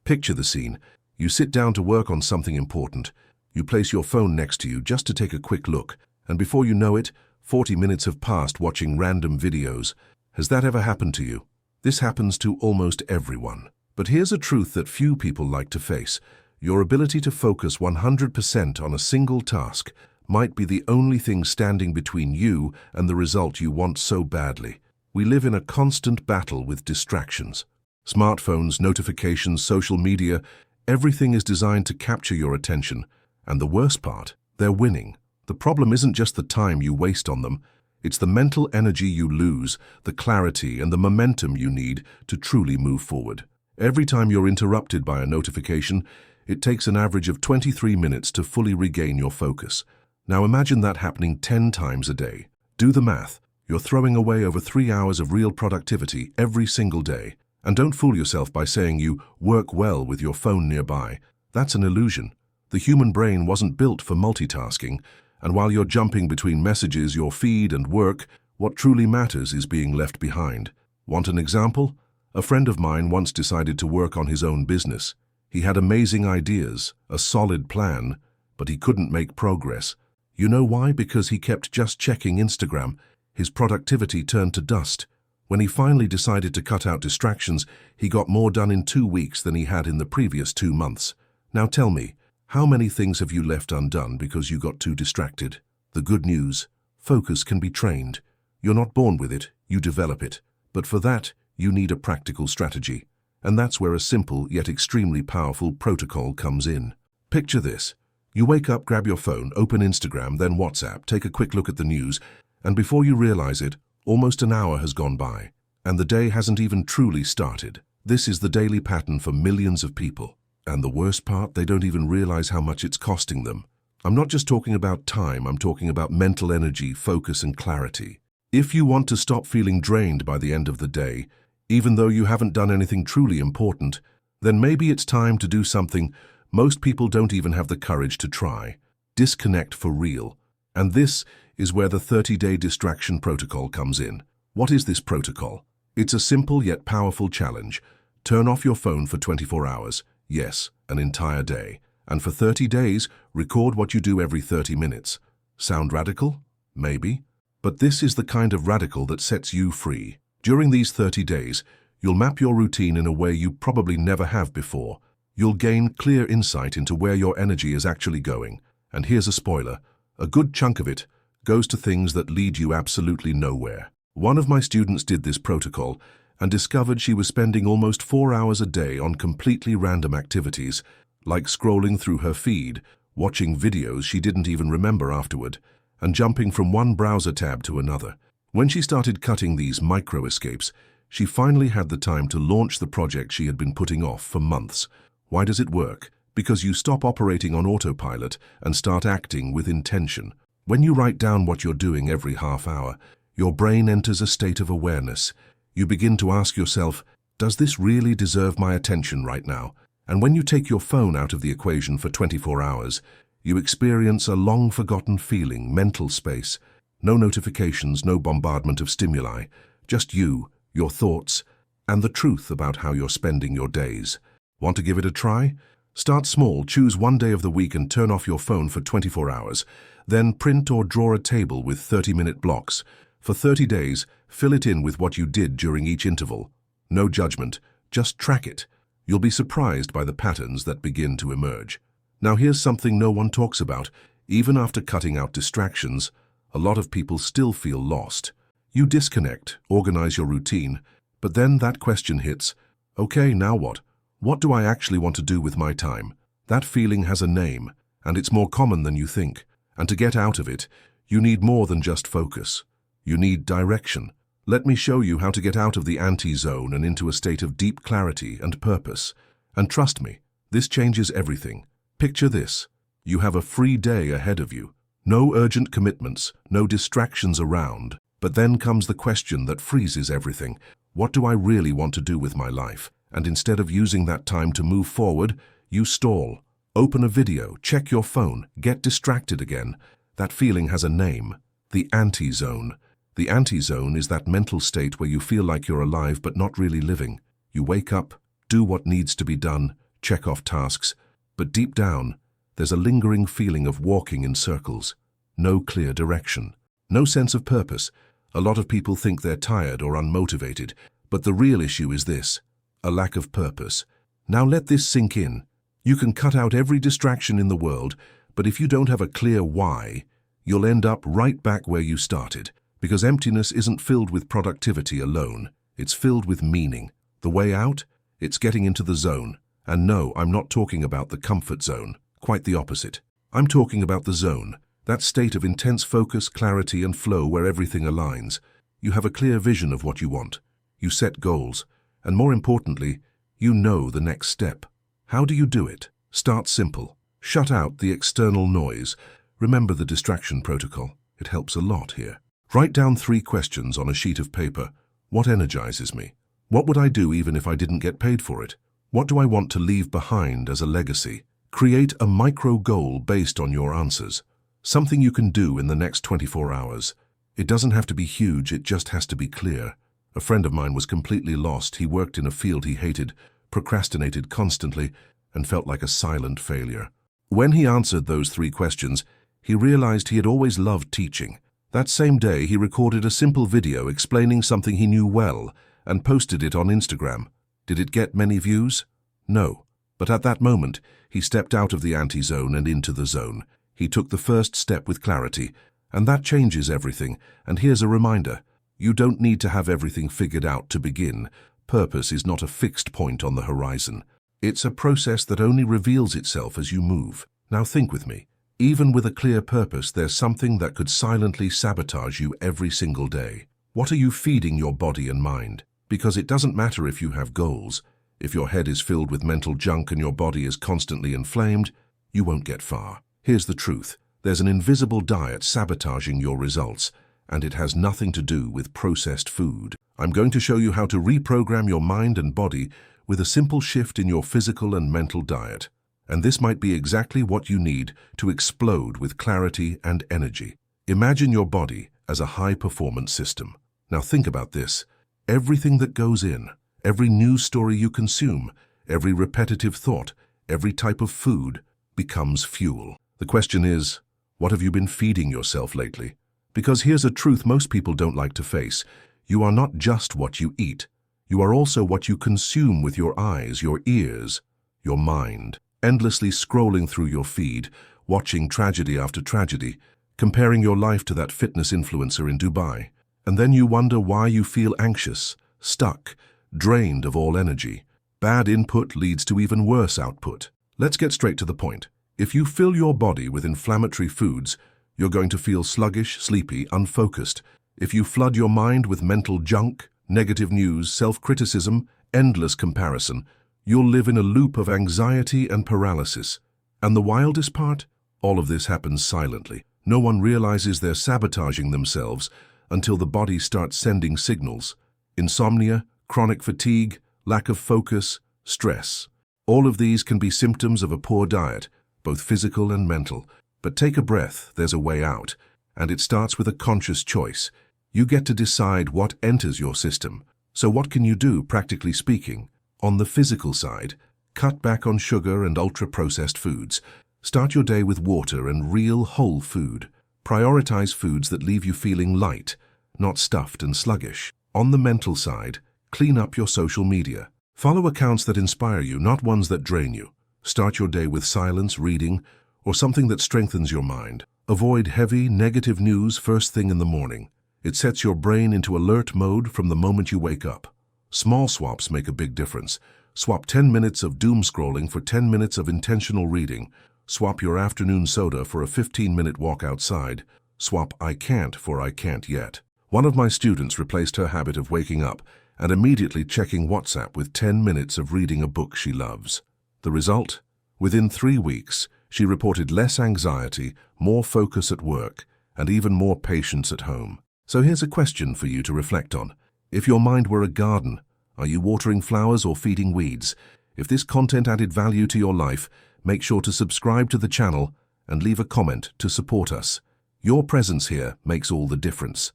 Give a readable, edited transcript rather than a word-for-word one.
Picture the scene. You sit down to work on something important. You place your phone next to you just to take a quick look, and before you know it, 40 minutes have passed watching random videos. Has that ever happened to you? This happens to almost everyone. But here's a truth that few people like to face. Your ability to focus 100% on a single task might be the only thing standing between you and the result you want so badly. We live in a constant battle with distractions. Smartphones, notifications, social media, everything is designed to capture your attention. And the worst part, they're winning. The problem isn't just the time you waste on them, it's the mental energy you lose, the clarity and the momentum you need to truly move forward. Every time you're interrupted by a notification, it takes an average of 23 minutes to fully regain your focus. Now imagine that happening 10 times a day. Do the math. You're throwing away over 3 hours of real productivity every single day. And don't fool yourself by saying you work well with your phone nearby. That's an illusion. The human brain wasn't built for multitasking, and while you're jumping between messages, your feed and work, what truly matters is being left behind. Want an example? A friend of mine once decided to work on his own business. He had amazing ideas, a solid plan, but he couldn't make progress. You know why? Because he kept just checking Instagram. His productivity turned to dust. When he finally decided to cut out distractions, he got more done in 2 weeks than he had in the previous 2 months. Now tell me, how many things have you left undone because you got too distracted? The good news, focus can be trained. You're not born with it, you develop it. But for that, you need a practical strategy. And that's where a simple yet extremely powerful protocol comes in. Picture this. You wake up, grab your phone, open Instagram, then WhatsApp, take a quick look at the news, and before you realize it, almost an hour has gone by, and the day hasn't even truly started. This is the daily pattern for millions of people. And the worst part, they don't even realize how much it's costing them. I'm not just talking about time, I'm talking about mental energy, focus, and clarity. If you want to stop feeling drained by the end of the day, even though you haven't done anything truly important, then maybe it's time to do something most people don't even have the courage to try. Disconnect for real. And this is where the 30-day distraction protocol comes in. What is this protocol? It's a simple yet powerful challenge. Turn off your phone for 24 hours. Yes, an entire day. And for 30 days, record what you do every 30 minutes. Sound radical? Maybe. But this is the kind of radical that sets you free. During these 30 days, you'll map your routine in a way you probably never have before. You'll gain clear insight into where your energy is actually going. And here's a spoiler. A good chunk of it goes to things that lead you absolutely nowhere. One of my students did this protocol and discovered she was spending almost 4 hours a day on completely random activities, like scrolling through her feed, watching videos she didn't even remember afterward, and jumping from one browser tab to another. When she started cutting these micro-escapes, she finally had the time to launch the project she had been putting off for months. Why does it work? Because you stop operating on autopilot and start acting with intention. When you write down what you're doing every half hour, your brain enters a state of awareness. You begin to ask yourself, does this really deserve my attention right now? And when you take your phone out of the equation for 24 hours, you experience a long-forgotten feeling, mental space. No notifications, no bombardment of stimuli, just you, your thoughts, and the truth about how you're spending your days. Want to give it a try? Start small, choose one day of the week and turn off your phone for 24 hours. Then print or draw a table with 30-minute blocks. For 30 days, fill it in with what you did during each interval. No judgment, just track it. You'll be surprised by the patterns that begin to emerge. Now here's something no one talks about. Even after cutting out distractions, a lot of people still feel lost. You disconnect, organize your routine, but then that question hits, okay, now what? What do I actually want to do with my time? That feeling has a name, and it's more common than you think. And to get out of it, you need more than just focus. You need direction. Let me show you how to get out of the anti-zone and into a state of deep clarity and purpose. And trust me, this changes everything. Picture this. You have a free day ahead of you. No urgent commitments, no distractions around. But then comes the question that freezes everything. What do I really want to do with my life? And instead of using that time to move forward, you stall. Open a video, check your phone, get distracted again. That feeling has a name. The anti-zone. The anti-zone is that mental state where you feel like you're alive but not really living. You wake up, do what needs to be done, check off tasks, but deep down, there's a lingering feeling of walking in circles. No clear direction, no sense of purpose. A lot of people think they're tired or unmotivated, but the real issue is this: a lack of purpose. Now let this sink in. You can cut out every distraction in the world, but if you don't have a clear why, you'll end up right back where you started. Because emptiness isn't filled with productivity alone. It's filled with meaning. The way out? It's getting into the zone. And no, I'm not talking about the comfort zone. Quite the opposite. I'm talking about the zone. That state of intense focus, clarity, and flow where everything aligns. You have a clear vision of what you want. You set goals. And more importantly, you know the next step. How do you do it? Start simple. Shut out the external noise. Remember the distraction protocol. It helps a lot here. Write down 3 questions on a sheet of paper. What energizes me? What would I do even if I didn't get paid for it? What do I want to leave behind as a legacy? Create a micro goal based on your answers. Something you can do in the next 24 hours. It doesn't have to be huge, it just has to be clear. A friend of mine was completely lost. He worked in a field he hated, procrastinated constantly, and felt like a silent failure. When he answered those 3 questions, he realized he had always loved teaching. That same day, he recorded a simple video explaining something he knew well and posted it on Instagram. Did it get many views? No. But at that moment, he stepped out of the anti-zone and into the zone. He took the first step with clarity, and that changes everything. And here's a reminder. You don't need to have everything figured out to begin. Purpose is not a fixed point on the horizon. It's a process that only reveals itself as you move. Now think with me. Even with a clear purpose, there's something that could silently sabotage you every single day. What are you feeding your body and mind? Because it doesn't matter if you have goals. If your head is filled with mental junk and your body is constantly inflamed, you won't get far. Here's the truth. There's an invisible diet sabotaging your results, and it has nothing to do with processed food. I'm going to show you how to reprogram your mind and body with a simple shift in your physical and mental diet. And this might be exactly what you need to explode with clarity and energy. Imagine your body as a high-performance system. Now think about this. Everything that goes in, every news story you consume, every repetitive thought, every type of food becomes fuel. The question is, what have you been feeding yourself lately? Because here's a truth most people don't like to face. You are not just what you eat. You are also what you consume with your eyes, your ears, your mind. Endlessly scrolling through your feed, watching tragedy after tragedy, comparing your life to that fitness influencer in Dubai. And then you wonder why you feel anxious, stuck, drained of all energy. Bad input leads to even worse output. Let's get straight to the point. If you fill your body with inflammatory foods, you're going to feel sluggish, sleepy, unfocused. If you flood your mind with mental junk, negative news, self-criticism, endless comparison, you'll live in a loop of anxiety and paralysis. And the wildest part? All of this happens silently. No one realizes they're sabotaging themselves until the body starts sending signals. Insomnia, chronic fatigue, lack of focus, stress. All of these can be symptoms of a poor diet, both physical and mental. But take a breath, there's a way out. And it starts with a conscious choice. You get to decide what enters your system. So what can you do, practically speaking? On the physical side, cut back on sugar and ultra-processed foods. Start your day with water and real whole food. Prioritize foods that leave you feeling light, not stuffed and sluggish. On the mental side, clean up your social media. Follow accounts that inspire you, not ones that drain you. Start your day with silence, reading, or something that strengthens your mind. Avoid heavy, negative news first thing in the morning. It sets your brain into alert mode from the moment you wake up. Small swaps make a big difference. Swap 10 minutes of doom scrolling for 10 minutes of intentional reading. Swap your afternoon soda for a 15-minute walk outside. Swap I can't for I can't yet. One of my students replaced her habit of waking up and immediately checking WhatsApp with 10 minutes of reading a book she loves. The result? Within 3 weeks, she reported less anxiety, more focus at work, and even more patience at home. So here's a question for you to reflect on. If your mind were a garden, are you watering flowers or feeding weeds? If this content added value to your life, make sure to subscribe to the channel and leave a comment to support us. Your presence here makes all the difference.